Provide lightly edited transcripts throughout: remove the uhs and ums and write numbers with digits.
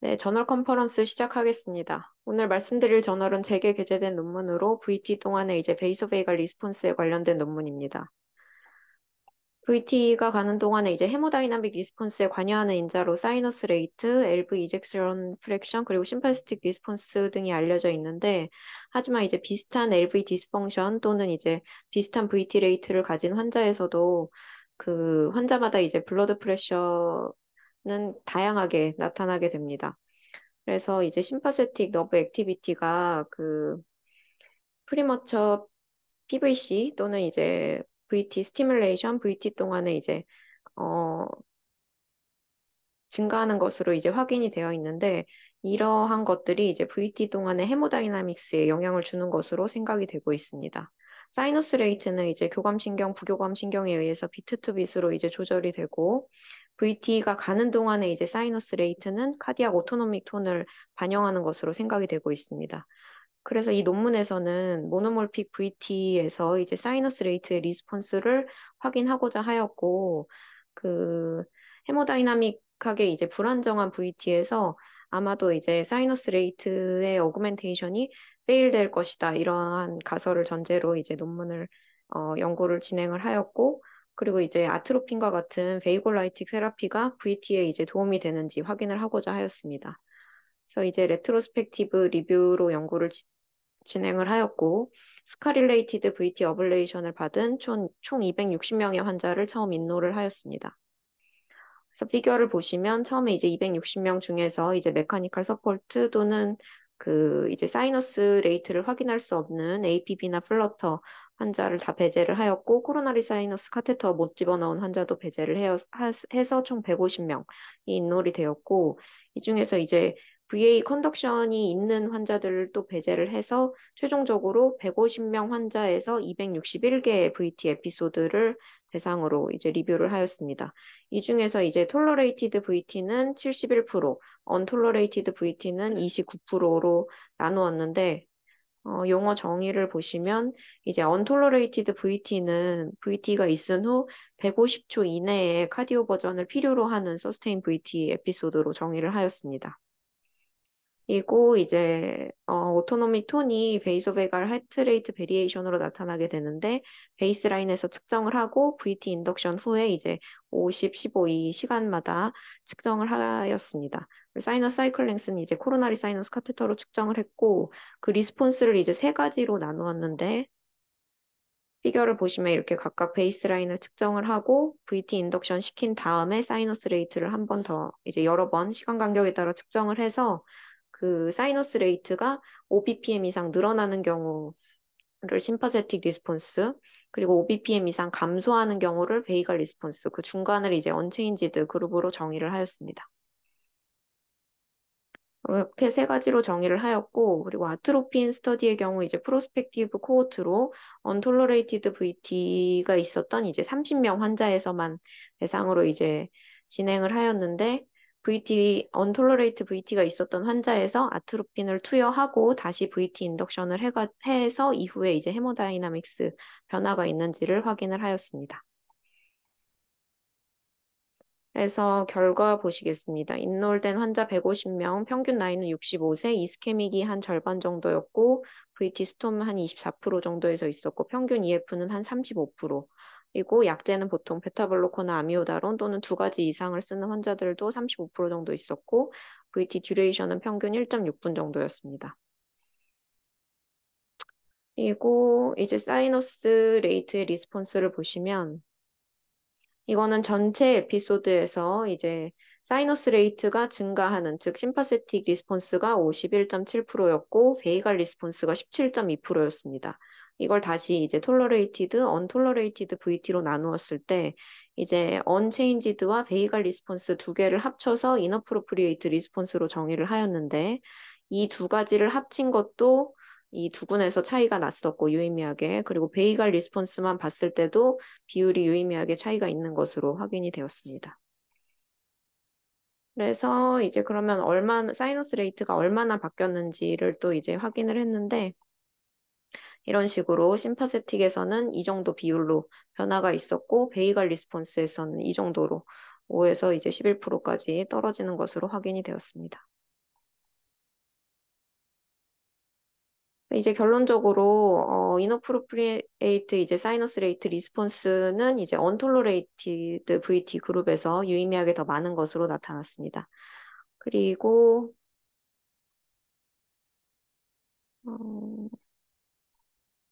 네, 저널 컨퍼런스 시작하겠습니다. 오늘 말씀드릴 저널은 재개 게재된 논문으로 VT 동안의 이제 베이스 오브 베이갈 리스폰스에 관련된 논문입니다. VT가 가는 동안에 이제 헤모다이나믹 리스폰스에 관여하는 인자로 사이너스 레이트, LV 이젝션 프랙션, 그리고 심파스틱 리스폰스 등이 알려져 있는데, 하지만 이제 비슷한 LV 디스펑션 또는 이제 비슷한 VT 레이트를 가진 환자에서도 그 환자마다 이제 블러드 프레셔는 다양하게 나타나게 됩니다. 그래서 이제 심파세틱 너브 액티비티가 그 프리머처 PVC 또는 이제 VT 스티뮬레이션, VT 동안에 이제 어 증가하는 것으로 이제 확인이 되어 있는데 이러한 것들이 이제 VT 동안의 헤모다이나믹스에 영향을 주는 것으로 생각이 되고 있습니다. 사이너스 레이트는 이제 교감신경, 부교감신경에 의해서 비트 투 비트로 이제 조절이 되고 VT가 가는 동안에 이제 사이너스 레이트는 카디악 오토노믹 톤을 반영하는 것으로 생각이 되고 있습니다. 그래서 이 논문에서는 모노몰픽 VT에서 이제 사이너스 레이트의 리스폰스를 확인하고자 하였고 그 헤모다이나믹하게 이제 불안정한 VT에서 아마도 이제 사이너스 레이트의 어그멘테이션이 페일 될 것이다. 이러한 가설을 전제로 이제 논문을 연구를 진행을 하였고 그리고 이제 아트로핀과 같은 베이골라이틱 테라피가 VT에 이제 도움이 되는지 확인을 하고자 하였습니다. 그래서 이제 레트로스펙티브 리뷰로 연구를 진행을 하였고 스카릴레이티드 VT 어블레이션을 받은 총 260명의 환자를 처음 인로를 하였습니다. 그래서 피규어를 보시면 처음에 이제 260명 중에서 이제 메카니컬 서포트 또는 그 이제 사이너스 레이트를 확인할 수 없는 APB나 플러터 환자를 다 배제를 하였고 코로나리 사이너스 카테터 못 집어넣은 환자도 배제를 해서 총 150명이 인롤이 되었고 이 중에서 이제 VA 컨덕션이 있는 환자들을 또 배제를 해서 최종적으로 150명 환자에서 261개의 VT 에피소드를 대상으로 이제 리뷰를 하였습니다. 이 중에서 이제 tolerated VT는 71%, untolerated VT는 29%로 나누었는데 용어 정의를 보시면 이제 untolerated VT는 VT가 있은 후 150초 이내에 카디오 버전을 필요로 하는 서스테인 VT 에피소드로 정의를 하였습니다. 그리고 이제 오토노믹 톤이 베이소베갈 하트레이트 베리에이션으로 나타나게 되는데 베이스라인에서 측정을 하고 VT 인덕션 후에 이제 50, 15 이 시간마다 측정을 하였습니다. 사이너스 사이클 랭스는 이제 코로나리 사이너스 카테터로 측정을 했고 그 리스폰스를 이제 세 가지로 나누었는데 피겨를 보시면 이렇게 각각 베이스라인을 측정을 하고 VT 인덕션 시킨 다음에 사이너스 레이트를 한 번 더 이제 여러 번 시간 간격에 따라 측정을 해서 그 사이너스 레이트가 5bpm 이상 늘어나는 경우를 심파세틱 리스폰스 그리고 5bpm 이상 감소하는 경우를 베이갈 리스폰스 그 중간을 이제 언체인지드 그룹으로 정의를 하였습니다. 이렇게 세 가지로 정의를 하였고 그리고 아트로핀 스터디의 경우 이제 프로스펙티브 코호트로 언톨러레이티드 VT가 있었던 이제 30명 환자에서만 대상으로 이제 진행을 하였는데 VT 언톨러레이트 VT가 있었던 환자에서 아트로핀을 투여하고 다시 VT 인덕션을 해서 이후에 이제 헤모다이나믹스 변화가 있는지를 확인을 하였습니다. 그래서 결과 보시겠습니다. 인롤된 환자 150명, 평균 나이는 65세, 이스케믹이 한 절반 정도였고, VT 스톰은 한 24% 정도에서 있었고, 평균 EF는 한 35%. 그리고 약제는 보통 베타블로커나 아미오다론 또는 두 가지 이상을 쓰는 환자들도 35% 정도 있었고, VT 듀레이션은 평균 1.6분 정도였습니다. 그리고 이제 사이너스 레이트의 리스폰스를 보시면, 이거는 전체 에피소드에서 이제 사이너스 레이트가 증가하는, 즉 심파세틱 리스폰스가 51.7%였고 베이갈 리스폰스가 17.2%였습니다. 이걸 다시 이제 톨러레이티드, 언톨러레이티드 VT로 나누었을 때 이제 언체인지드와 베이갈 리스폰스 두 개를 합쳐서 이너프로프리에이트 리스폰스로 정의를 하였는데 이 두 가지를 합친 것도 이 두 군에서 차이가 났었고 유의미하게 그리고 베이갈 리스폰스만 봤을 때도 비율이 유의미하게 차이가 있는 것으로 확인이 되었습니다. 그래서 이제 그러면 얼마나 사이너스 레이트가 얼마나 바뀌었는지를 또 이제 확인을 했는데 이런 식으로 심파세틱에서는 이 정도 비율로 변화가 있었고 베이갈 리스폰스에서는 이 정도로 5에서 이제 11%까지 떨어지는 것으로 확인이 되었습니다. 이제 결론적으로 inappropriate 이제 사이너스 레이트 리스폰스는 이제 untolerated VT 그룹에서 유의미하게 더 많은 것으로 나타났습니다. 그리고 어,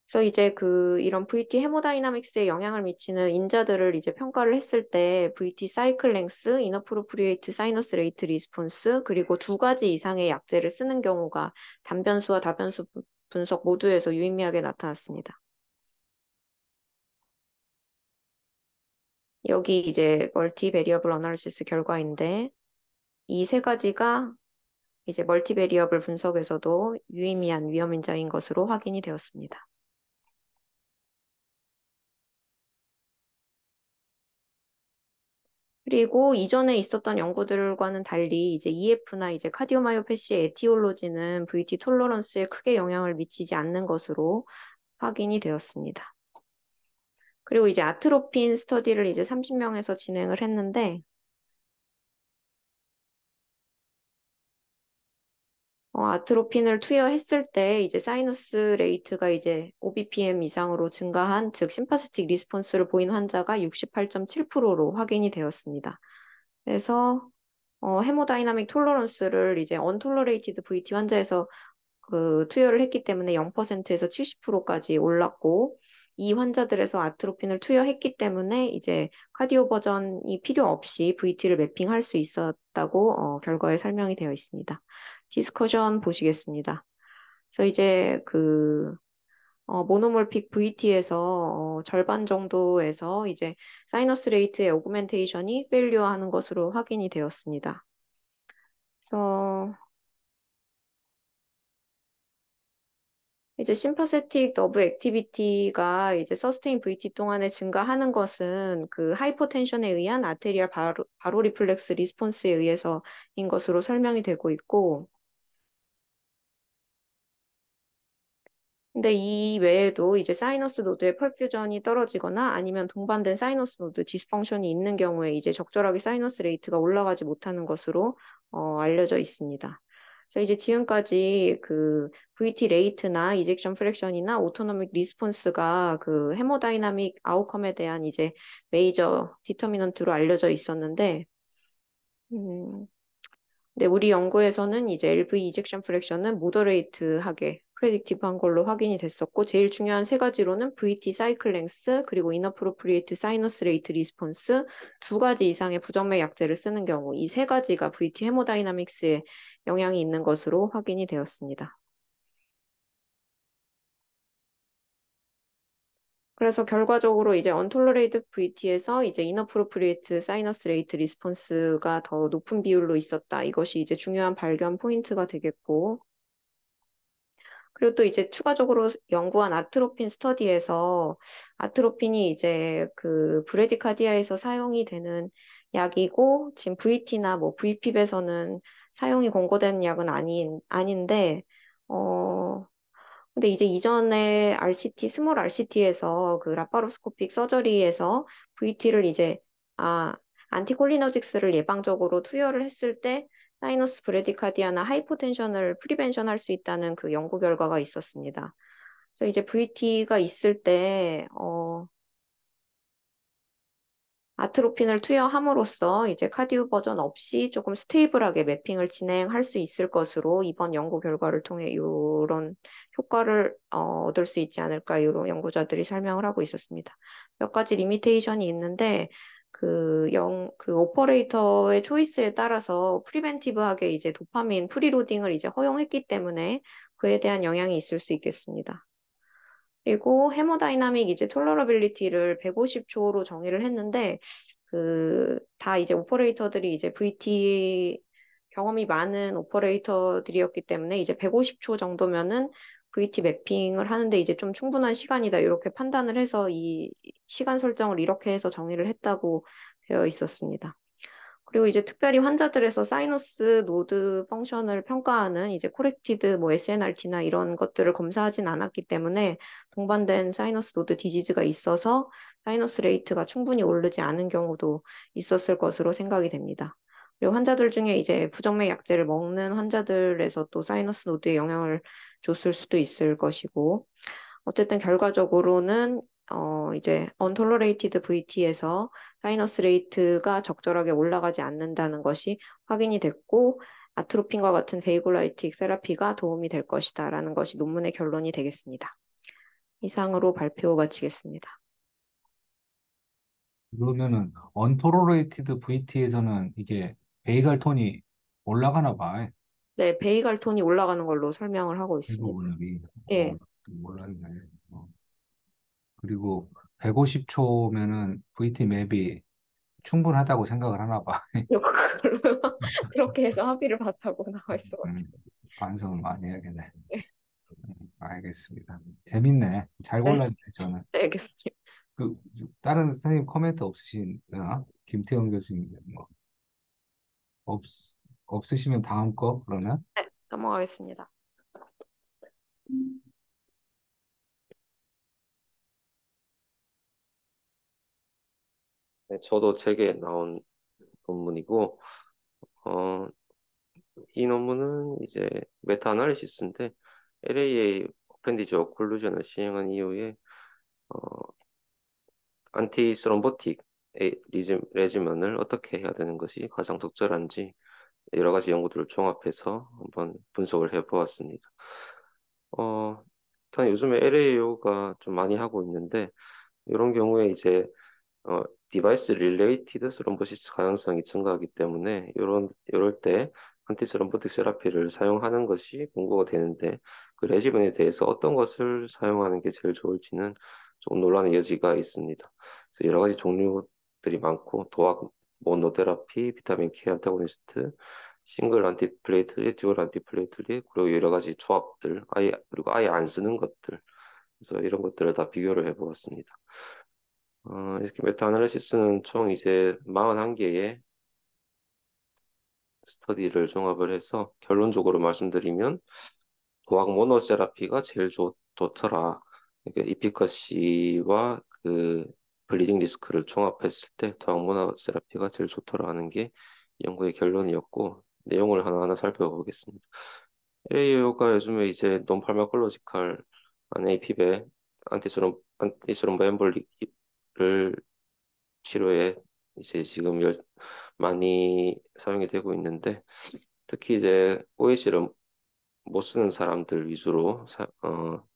그래서 이제 이런 VT 헤모다이나믹스에 영향을 미치는 인자들을 이제 평가를 했을 때 VT 사이클 랭스, inappropriate 사이너스 레이트 리스폰스 그리고 두 가지 이상의 약제를 쓰는 경우가 단변수와 다변수 분석 모두에서 유의미하게 나타났습니다. 여기 이제 멀티 베리어블 어널리시스 결과인데 이 세 가지가 이제 멀티 베리어블 분석에서도 유의미한 위험 인자인 것으로 확인이 되었습니다. 그리고 이전에 있었던 연구들과는 달리 이제 EF나 이제 카디오마이오패시의 에티올로지는 VT 톨러런스에 크게 영향을 미치지 않는 것으로 확인이 되었습니다. 그리고 이제 아트로핀 스터디를 이제 30명에서 진행을 했는데 아트로핀을 투여했을 때 이제 사이너스 레이트가 이제 5bpm 이상으로 증가한 즉 심파세틱 리스폰스를 보인 환자가 68.7%로 확인이 되었습니다. 그래서 헤모다이나믹 톨러런스를 이제 언톨러레이티드 VT 환자에서 투여를 했기 때문에 0%에서 70%까지 올랐고 이 환자들에서 아트로핀을 투여했기 때문에 이제 카디오 버전이 필요 없이 VT를 매핑할 수 있었다고 결과에 설명이 되어 있습니다. 디스커션 보시겠습니다. 그래서 이제 모노몰픽 VT에서 절반 정도에서 이제 사이너스 레이트의 오그멘테이션이 페일리어하는 것으로 확인이 되었습니다. 그래서 이제 심파세틱 너브 액티비티가 이제 서스테인 VT 동안에 증가하는 것은 하이퍼텐션에 의한 아테리얼 바로 리플렉스 리스폰스에 의해서인 것으로 설명이 되고 있고 근데 이 외에도 이제 사이너스 노드의 펄퓨전이 떨어지거나 아니면 동반된 사이너스 노드 디스펑션이 있는 경우에 이제 적절하게 사이너스 레이트가 올라가지 못하는 것으로 알려져 있습니다. 그래서 이제 지금까지 VT 레이트나 이젝션 프랙션이나 오토노믹 리스폰스가 헤모다이나믹 아웃컴에 대한 이제 메이저 디터미넌트로 알려져 있었는데 음, 네, 우리 연구에서는 이제 LV 이젝션 프랙션은 모더레이트하게 프레딕티브한 걸로 확인이 됐었고 제일 중요한 세 가지로는 VT 사이클 랭스 그리고 인어프로프리에이트 사이너스 레이트 리스폰스 두 가지 이상의 부정맥 약제를 쓰는 경우 이 세 가지가 VT 헤모다이나믹스에 영향이 있는 것으로 확인이 되었습니다. 그래서 결과적으로 이제 언톨러레이드 VT에서 이제 인어프로프리에이트 사이너스 레이트 리스폰스가 더 높은 비율로 있었다. 이것이 이제 중요한 발견 포인트가 되겠고 그리고 또 이제 추가적으로 연구한 아트로핀 스터디에서 아트로핀이 이제 브레디카디아에서 사용이 되는 약이고 지금 VT나 뭐 VP에서는 사용이 권고된 약은 아닌데 근데 이제 이전에 RCT 스몰 RCT에서 라파로스코픽 서저리에서 VT를 이제 아 안티콜리너직스를 예방적으로 투여를 했을 때 사이너스 브레디카디아나 하이포텐션을 프리벤션 할 수 있다는 연구 결과가 있었습니다. 그래서 이제 VT가 있을 때, 아트로핀을 투여함으로써 이제 카디오 버전 없이 조금 스테이블하게 매핑을 진행할 수 있을 것으로 이번 연구 결과를 통해 이런 효과를 얻을 수 있지 않을까 이런 연구자들이 설명을 하고 있었습니다. 몇 가지 리미테이션이 있는데 오퍼레이터의 초이스에 따라서 프리벤티브하게 이제 도파민 프리로딩을 이제 허용했기 때문에 그에 대한 영향이 있을 수 있겠습니다. 그리고 헤모다이나믹 이제 톨러러빌리티를 150초로 정의를 했는데 다 이제 오퍼레이터들이 이제 VT 경험이 많은 오퍼레이터들이었기 때문에 이제 150초 정도면은 VT 매핑을 하는데 이제 좀 충분한 시간이다 이렇게 판단을 해서 이 시간 설정을 이렇게 해서 정의를 했다고 되어 있었습니다. 그리고 이제 특별히 환자들에서 사이너스 노드 펑션을 평가하는 이제 코렉티드 뭐 SNRT나 이런 것들을 검사하진 않았기 때문에 동반된 사이너스 노드 디지즈가 있어서 사이너스 레이트가 충분히 오르지 않은 경우도 있었을 것으로 생각이 됩니다. 그리고 환자들 중에 이제 부정맥 약제를 먹는 환자들에서 또 사이너스 노드에 영향을 줬을 수도 있을 것이고, 어쨌든 결과적으로는 이제 untolerated VT에서 사이너스 레이트가 적절하게 올라가지 않는다는 것이 확인이 됐고, 아트로핀과 같은 베이글라이틱 세라피가 도움이 될 것이다라는 것이 논문의 결론이 되겠습니다. 이상으로 발표 마치겠습니다. 그러면은 언토로레이티드 VT에서는 이게 베이갈 톤이 올라가나 봐. 네, 베이갈 톤이 올라가는 걸로 설명을 하고 이거 있습니다. 올라기. 예, 몰랐네. 어. 그리고 150초면은 VT 맵이 충분하다고 생각을 하나 봐. 그렇게 해서 합의를 봤다고 나와 있어가지고. 반성을 많이 해야겠네. 알겠습니다. 재밌네. 잘 네, 골랐네, 저는. 네, 알겠습니다. 그, 다른 선생님 코멘트 없으신가? 김태형 교수님, 뭐, 없, 없으시면 다음 거, 그러면? 네, 넘어가겠습니다. 네, 저도 책에 나온 논문이고, 어, 이 논문은 이제 메타 아날리시스인데, LAA 어펜디지 오클루전을 시행한 이후에, 어, 안티 스롬보틱 레지먼을 어떻게 해야 되는 것이 가장 적절한지 여러 가지 연구들을 종합해서 한번 분석을 해보았습니다. 일단 요즘에 LAO가 좀 많이 하고 있는데, 이런 경우에 이제 디바이스 릴레이티드 스럼보시스 가능성이 증가하기 때문에 이럴 때 안티스럼보틱 세라피를 사용하는 것이 권고가 되는데 그 레지븐에 대해서 어떤 것을 사용하는 게 제일 좋을지는 조금 논란의 여지가 있습니다. 그래서 여러 가지 종류들이 많고 도악 모노테라피, 비타민 K 안타고니스트, 싱글 안티플레이틀릿, 듀얼 안티플레이틀릿 그리고 여러 가지 조합들 그리고 아예 안 쓰는 것들 그래서 이런 것들을 다 비교를 해보았습니다. 이렇게 메타 아날리시스는 총 이제 41개의 스터디를 종합을 해서 결론적으로 말씀드리면 도학 모노세라피가 제일 좋더라. 그러니까 이피커시와 그 블리딩 리스크를 종합했을 때 도학 모노세라피가 제일 좋더라 하는 게 연구의 결론이었고 내용을 하나하나 살펴보겠습니다. AAO가 요즘에 이제 논팔마콜로지컬 AP배 안티스롬보 엠볼릭을 치료에 이제 지금 많이 사용이 되고 있는데 특히 이제 OH를 못 쓰는 사람들 위주로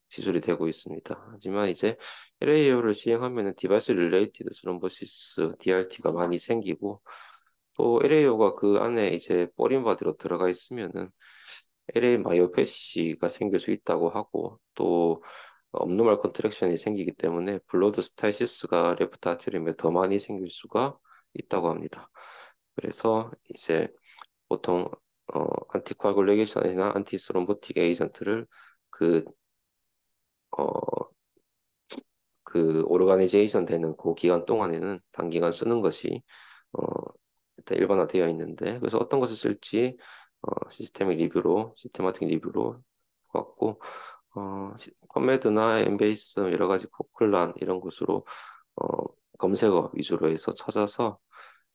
시술이 되고 있습니다. 하지만 이제 LAO를 시행하면은 디바이스 릴레이티드 스롬보시스 DRT가 많이 생기고 또 LAO가 그 안에 이제 포린바디로 들어가 있으면은 LA 마이오패시가 생길 수 있다고 하고 또 업노말 컨트랙션이 생기기 때문에 블러드 스타시스가 레프트 아트리움에 더 많이 생길 수가 있다고 합니다. 그래서 이제 보통 안티코아굴레이션이나 안티스롬보틱 에이전트를 그, 어, 그 오르가니제이션 되는 그 기간 동안에는 단기간 쓰는 것이 어, 일단 일반화되어 있는데 그래서 어떤 것을 쓸지 시스테마틱 리뷰로 봤고 펀메드나 엠베이스 여러 가지 코클란 이런 곳으로 어, 검색어 위주로 해서 찾아서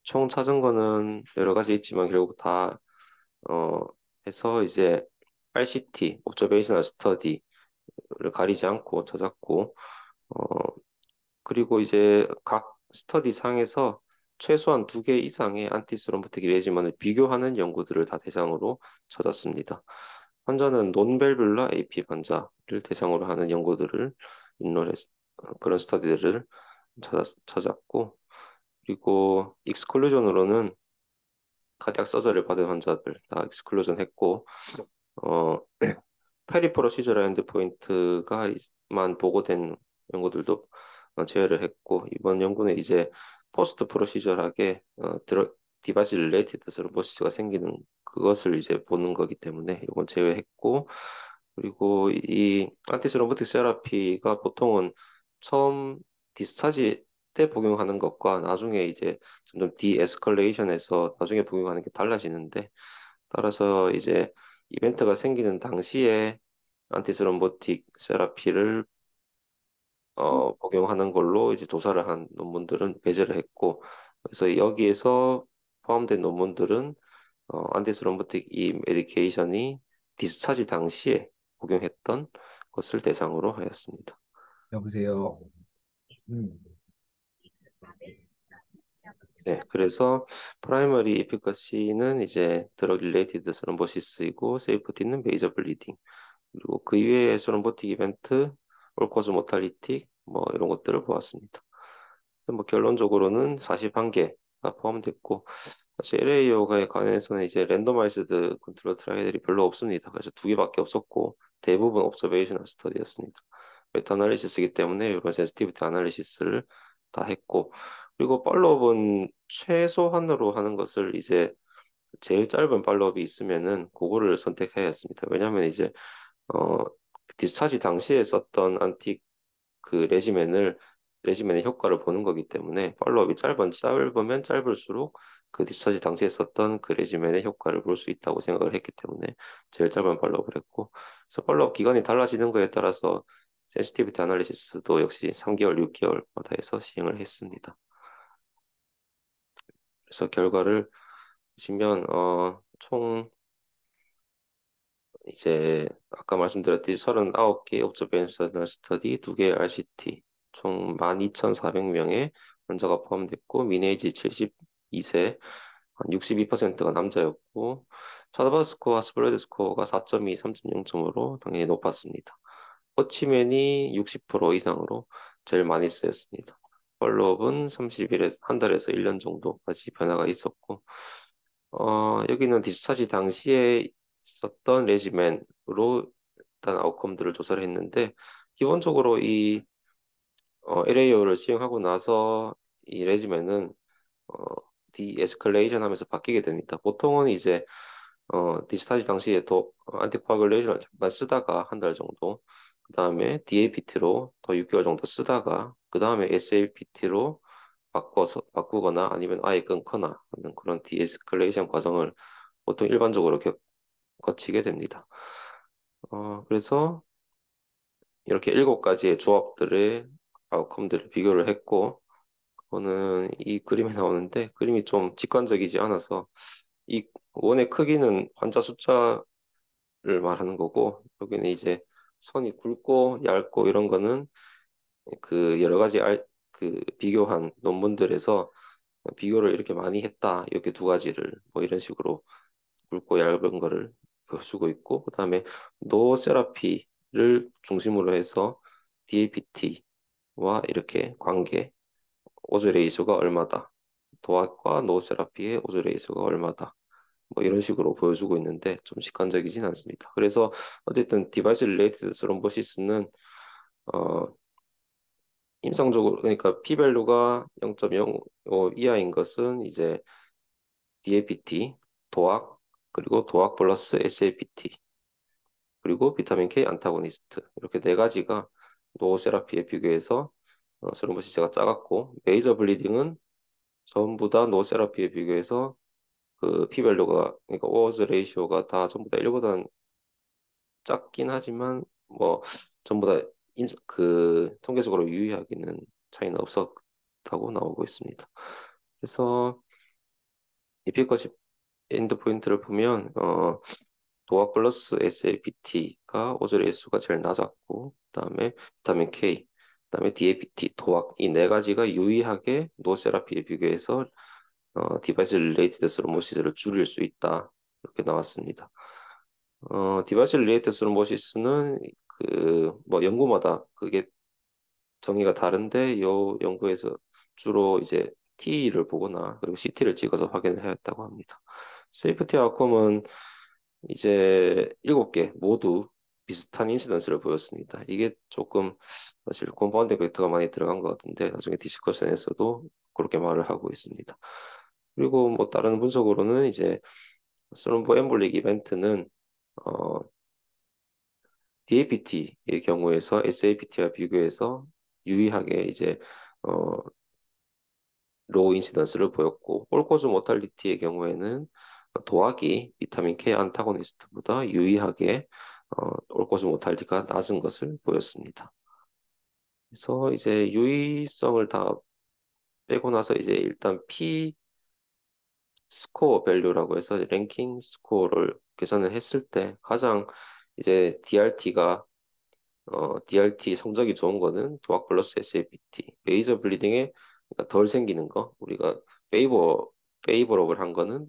총 찾은 거는 여러 가지 있지만 결국 다 어, 해서 이제 RCT, Observational Study를 가리지 않고 찾았고 어, 그리고 이제 각 스터디 상에서 최소한 2개 이상의 안티스롬보틱 레지먼을 비교하는 연구들을 다 대상으로 찾았습니다. 환자는 논밸뷸라 AP 환자를 대상으로 하는 연구들을 그런 스터디들을 찾았고 그리고 익스클루전으로는 카디악 서저리를 받은 환자들 다 익스클루전 했고 어, 페리퍼럴 시저럴 엔드포인트가만 보고된 연구들도 제외를 했고 이번 연구는 이제 포스트 프로시저하게 디바이스 릴레이티드 스럼보시스가 생기는 그것을 이제 보는 거기 때문에 이건 제외했고 그리고 이 안티스롬보틱 세라피가 보통은 처음 디스차지 때 복용하는 것과 나중에 이제 점점 디에스컬레이션해서 나중에 복용하는 게 달라지는데 따라서 이제 이벤트가 생기는 당시에 안티스롬보틱 세라피를 복용하는 걸로 이제 조사를 한 논문들은 배제를 했고 그래서 여기에서 포함된 논문들은 안티스롬보틱 이 메디케이션이 디스차지 당시에 복용했던 것을 대상으로 하였습니다. 여보세요. 네, 그래서 프라이머리 에피커시는 이제 드러그 릴레이티드 스럼보시스이고 세이프티는 메이저 블리딩, 그리고 그 이외의 스럼보틱 이벤트, 올코즈 모탈리티 뭐 이런 것들을 보았습니다. 그래서 뭐 결론적으로는 41개가 포함됐고, 사실 LAO가에 관해서는 이제 랜더마이즈드 컨트롤 트라이들이 별로 없습니다. 그래서 2개밖에 없었고 대부분 옵저베이셔널 스터디였습니다. 메타 아날리시스이기 때문에 이런 센시티비티 아날리시스를 다 했고, 그리고 팔로업은 최소한으로 하는 것을 이제 제일 짧은 팔로업이 있으면은 그거를 선택해야 했습니다. 왜냐하면 이제 어 디스차지 당시에 썼던 안틱 그 레지멘의 효과를 보는 거기 때문에 팔로업이 짧으면 짧을수록 그 디스차지 당시에 썼던 그 레지멘의 효과를 볼 수 있다고 생각을 했기 때문에 제일 짧은 팔로업을 했고, 그래서 팔로업 기간이 달라지는 거에 따라서 센시티비티 아날리시스도 역시 3개월, 6개월마다 해서 시행을 했습니다. 그래서 결과를 보시면 총 이제 아까 말씀드렸듯이 39개 옵저베이셔널 스터디, 2개 RCT, 총 12,400명의 환자가 포함됐고, 미네이지 72세, 한 62%가 남자였고, 차드바드 스코어와 스프레드 스코어가 4.2, 3.0점으로 당연히 높았습니다. 워치맨이 60% 이상으로 제일 많이 쓰였습니다. 팔로업은 30일에서 한 달에서 1년 정도까지 변화가 있었고, 여기는 디스차지 당시에 썼던 레지멘으로 일단 아웃컴들을 조사를 했는데, 기본적으로 이 LAO를 시행하고 나서 이 레지멘은 어, 디에스컬레이션 하면서 바뀌게 됩니다. 보통은 이제 디스차지 당시에 더 안티코아굴레이션을 잠깐 쓰다가 한 달 정도, 그 다음에 DAPT로 더 6개월 정도 쓰다가, 그 다음에 SAPT로 바꾸거나 아니면 아예 끊거나 하는 그런 디에스컬레이션 과정을 보통 일반적으로 거치게 됩니다. 그래서 이렇게 7가지의 조합들의 아웃컴들을 비교를 했고, 그거는 이 그림에 나오는데 그림이 좀 직관적이지 않아서, 이 원의 크기는 환자 숫자를 말하는 거고, 여기는 이제 선이 굵고 얇고 이런 거는 그 여러 가지 그 비교한 논문들에서 비교를 이렇게 많이 했다, 이렇게 2가지를 뭐 이런 식으로 굵고 얇은 거를 보여주고 있고, 그다음에 노 세라피를 중심으로 해서 DAPT와 이렇게 관계, 오즈 레이쇼가 얼마다, 도학과 노 세라피의 오즈 레이쇼가 얼마다, 뭐 이런 식으로 보여주고 있는데 좀 직관적이진 않습니다. 그래서 어쨌든 디바이스 릴레이티드 스럼보시스는 어 임상적으로, 그러니까 p-밸류가 0.05 이하인 것은 이제 DAPT, 도학, 그리고 도학 플러스 SAPT, 그리고 비타민 K 안타고니스트, 이렇게 4가지가 노세라피에 비교해서 스럼보시스가 작았고, 메이저 블리딩은 전부 다 노세라피에 비교해서 그 p-밸류가, 그러니까 오즈 레이시오가 다 전부 다 1보다는 작긴 하지만 뭐 전부 다 그 통계적으로 유의하기는 차이는 없었다고 나오고 있습니다. 그래서 이피커시 엔드 포인트를 보면 도화 플러스 SAPT가 오존의 수가 제일 낮았고, 그다음에 비타민 K, 그다음에 DAPT, 도학, 이 4가지가 유의하게 노세라피에 비교해서 디바이스 릴레이티드 스로모시스를 줄일 수 있다, 이렇게 나왔습니다. 디바이스 릴레이티드 스로모시스는 그 뭐 연구마다 그게 정의가 다른데, 이 연구에서 주로 이제 T를 보거나 그리고 CT를 찍어서 확인을 하였다고 합니다. 세이프티 아웃컴은 이제 7개 모두 비슷한 인시던스를 보였습니다. 이게 조금 사실 컴파운딩 벡터가 많이 들어간 것 같은데, 나중에 디스커션에서도 그렇게 말을 하고 있습니다. 그리고 뭐 다른 분석으로는 이제 스럼보 엠볼릭 이벤트는 어, DAPT의 경우에서 SAPT와 비교해서 유의하게 이제 어, 로우 인시던스를 보였고, 홀코즈 모탈리티의 경우에는 도학이 비타민 K 안타고니스트보다 유의하게 올코즈 모탈리티가 낮은 것을 보였습니다. 그래서 이제 유의성을 다 빼고 나서 이제 일단 P 스코어 밸류라고 해서 랭킹 스코어를 계산을 했을 때 가장 이제 DRT 성적이 좋은 거는 도학 플러스 SAPT. 메이저 블리딩에 그러니까 덜 생기는 거, 우리가 페이버럽을 한 거는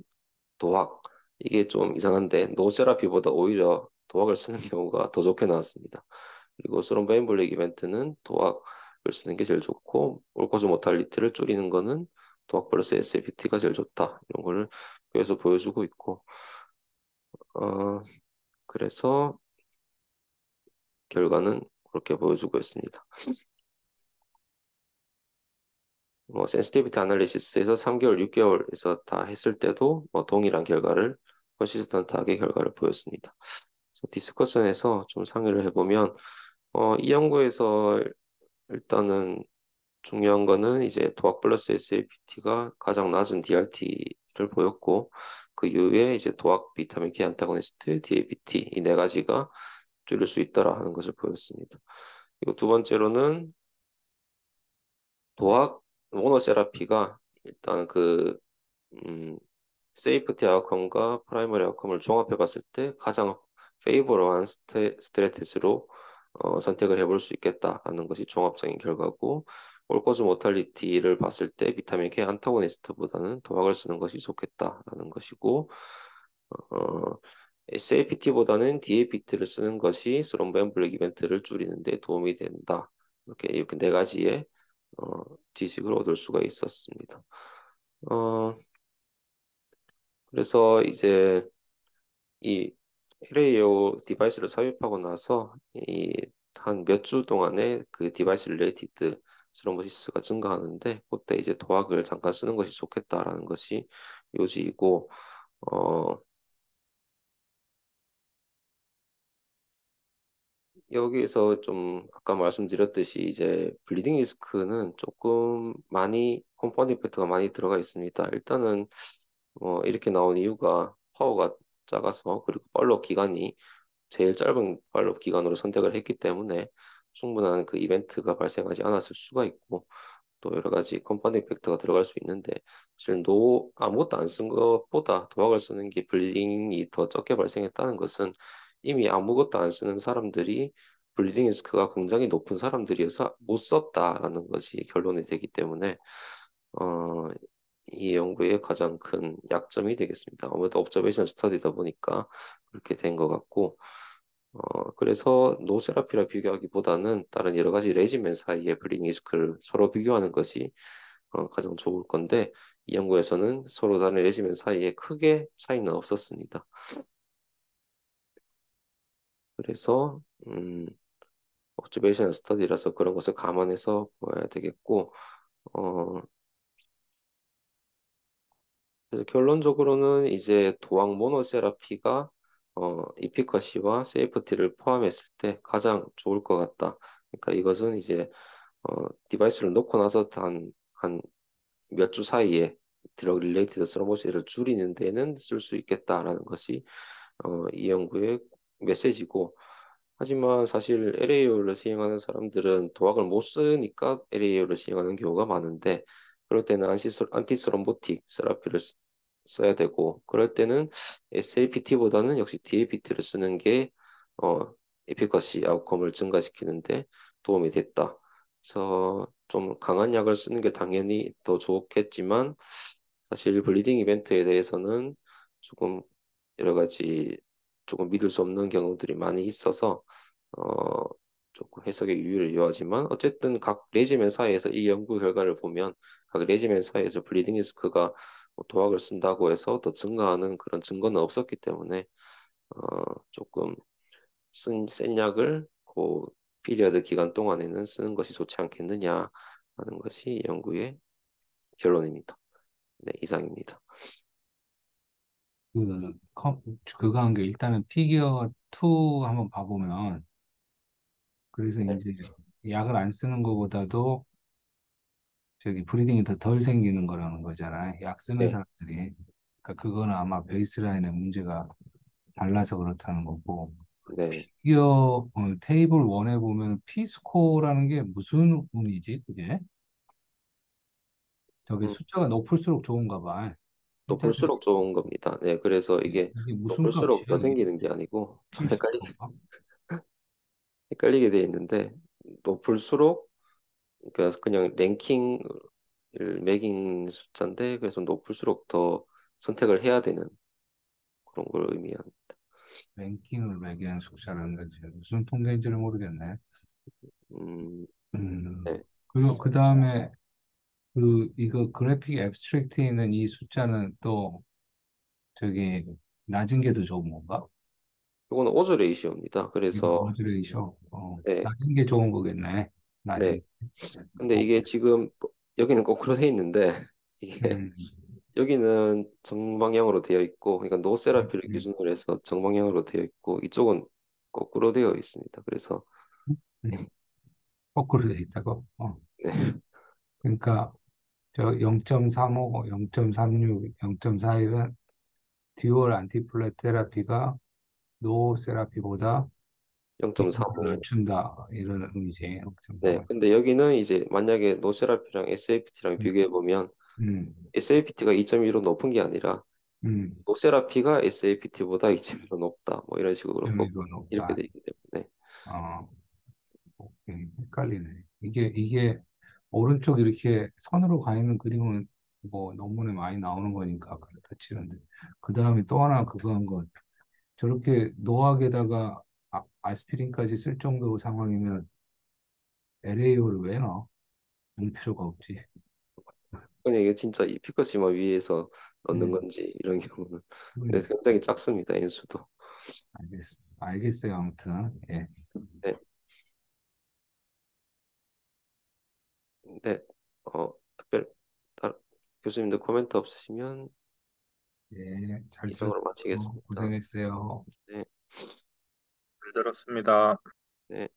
도학. 이게 좀 이상한데 노세라피보다 오히려 도학을 쓰는 경우가 더 좋게 나왔습니다. 그리고 스롬보엠볼릭 이벤트는 도학을 쓰는 게 제일 좋고 올코즈 모탈리티를 줄이는 거는 도학 플러스 SAPT가 제일 좋다. 이런 거를 계속 보여주고 있고 어, 그래서 결과는 그렇게 보여주고 있습니다. 뭐 센시티비티 아날리시스에서 3개월, 6개월에서 다 했을 때도 뭐 동일한 결과를 컨시스턴트하게 결과를 보였습니다. 그래서 디스커션에서 좀 상의를 해보면 이 연구에서 일단은 중요한 거는 이제 도학 플러스 SAPT가 가장 낮은 DRT를 보였고 그 이후에 이제 도학 비타민 K 안타고니스트, DABT 이 네 가지가 줄일 수 있더라 하는 것을 보였습니다. 그리고 두 번째로는 도학 모노세라피가 일단 음, 세이프티 아웃컴과 프라이머리 아웃컴을 종합해 봤을 때 가장 페이버러한 스트레티스로 선택을 해볼 수 있겠다라는 것이 종합적인 결과고 올코즈 모탈리티를 봤을 때 비타민 K 안타고니스트보다는 도학을 쓰는 것이 좋겠다라는 것이고 어, SAPT보다는 DAPT를 쓰는 것이 스롬보엠볼릭 이벤트를 줄이는 데 도움이 된다. 이렇게 네 가지의 어, 지식을 얻을 수가 있었습니다. 어, 그래서 이제 이 LAO 디바이스를 삽입하고 나서 이 한 몇 주 동안에 그 디바이스 릴레이티드 스로모시스가 증가하는데 그때 이제 도학을 잠깐 쓰는 것이 좋겠다라는 것이 요지이고 어, 여기에서 좀 아까 말씀드렸듯이 이제 블리딩 리스크는 조금 많이 컴파운드 이펙트가 많이 들어가 있습니다. 일단은 이렇게 나온 이유가 파워가 작아서 그리고 팔로우 기간이 제일 짧은 팔로우 기간으로 선택을 했기 때문에 충분한 그 이벤트가 발생하지 않았을 수가 있고 또 여러 가지 컴파운드 이펙트가 들어갈 수 있는데 사실 아무것도 안 쓴 것보다 도박을 쓰는 게 블리딩이 더 적게 발생했다는 것은 이미 아무것도 안 쓰는 사람들이 블리딩 리스크가 굉장히 높은 사람들이어서 못 썼다라는 것이 결론이 되기 때문에 어, 이 연구의 가장 큰 약점이 되겠습니다. 아무래도 옵저베이션 스터디다 보니까 그렇게 된 것 같고 그래서 노세라피라 비교하기보다는 다른 여러 가지 레지멘 사이의 블리딩 리스크를 서로 비교하는 것이 가장 좋을 건데 이 연구에서는 서로 다른 레지멘 사이에 크게 차이는 없었습니다. 그래서 옵저베이션 스터디라서 그런 것을 감안해서 보아야 되겠고 어, 그래서 결론적으로는 이제 도항 모노세라피가 이피커시와 세이프티를 포함했을 때 가장 좋을 것 같다. 그러니까 이것은 이제 디바이스를 놓고 나서 한 몇 주 사이에 드럭 릴레이티드 스로모시를 줄이는 데는 쓸 수 있겠다라는 것이 이 연구의 메시지고 하지만 사실 LAO를 시행하는 사람들은 도학을 못 쓰니까 LAO를 시행하는 경우가 많은데 그럴 때는 안티스롬보틱 세라피를 써야 되고 그럴 때는 SAPT보다는 역시 DAPT를 쓰는 게 어, 에피커시 아웃컴을 증가시키는데 도움이 됐다. 그래서 좀 강한 약을 쓰는 게 당연히 더 좋겠지만 사실 블리딩 이벤트에 대해서는 조금 여러 가지 조금 믿을 수 없는 경우들이 많이 있어서 어, 조금 해석의 유의를 요하지만 어쨌든 각 레지멘 사이에서 이 연구 결과를 보면 각 레지멘 사이에서 블리딩 리스크가 뭐 도학을 쓴다고 해서 더 증가하는 그런 증거는 없었기 때문에 조금 센 약을 그 피리어드 기간 동안에는 쓰는 것이 좋지 않겠느냐 하는 것이 연구의 결론입니다. 네, 이상입니다. 그, 그거 한 게 일단은 피겨 2 한번 봐보면, 그래서 네, 이제 약을 안 쓰는 것보다도 저기 브리딩이 더 덜 생기는 거라는 거잖아. 약 쓰는 네, 사람들이. 그러니까 그거는 아마 베이스라인의 문제가 달라서 그렇다는 거고. 네. 피겨 테이블 1에 보면 P스코어라는 게 무슨 의미지, 그게? 저게 음, 숫자가 높을수록 좋은가 봐. 괜찮네. 높을수록 좋은 겁니다. 네, 그래서 이게 이게 무슨 높을수록 더 값이야? 이게 생기는 게 아니고 좀 필수인가? 헷갈리게 돼 있는데 높을수록 그러니까 그냥 랭킹을 매긴 숫자인데 그래서 높을수록 더 선택을 해야 되는 그런 걸 의미한. 랭킹을 매기는 숫자라는 거지. 무슨 통계인지를 모르겠네. 음, 음. 네. 그리고 그 다음에 이거 그래픽 앱스트랙트에 있는 이 숫자는 또 저기 낮은 게 더 좋은 건가? 이거는 오즈 레이시오입니다. 이거 그래서 모듈레이션. 네, 낮은 게 좋은 거겠네. 네. 낮은. 근데 어, 이게 지금 여기는 거꾸로 돼 있는데 이게 음, 여기는 정방향으로 되어 있고, 그러니까 노세라피를 음, 기준으로 해서 정방향으로 되어 있고, 이쪽은 거꾸로 되어 있습니다. 그래서 음. 거꾸로 돼 있다고. 네, 그러니까 저 0.35, 0.36, 0.41은 듀얼 안티플랫 테라피가 노 세라피보다 위험을 0.35. 늦춘다 이런 의미지. 네, 0.35. 근데 여기는 이제 만약에 노세라피랑 SAPT랑 음, 비교해 보면 음, SAPT가 2.1로 높은 게 아니라 음. 노세라피가 SAPT보다 2.1로 높다. 뭐 이런 식으로 좀 꼭 이거 이렇게 높다. 돼 있기 때문에. 어, 헷갈리네. 이게 오른쪽 이렇게 선으로 가 있는 그림은 뭐 논문에 많이 나오는 거니까 그렇다 치는데 그 다음에 또 하나 그거 한 건 저렇게 노악에다가 아스피린까지 쓸 정도 상황이면 LAO를 왜 넣어? 넣을 필요가 없지. 그냥 이게 진짜 이 피커시마 위에서 넣는 음, 건지 이런 경우는 네, 그러니까 굉장히 작습니다. 인수도. 알겠어요. 아무튼 예, 네, 네. 특별 교수님들 코멘트 없으시면 예, 잘 이상으로 들었어요. 마치겠습니다. 고생했어요. 네, 잘 들었습니다. 네.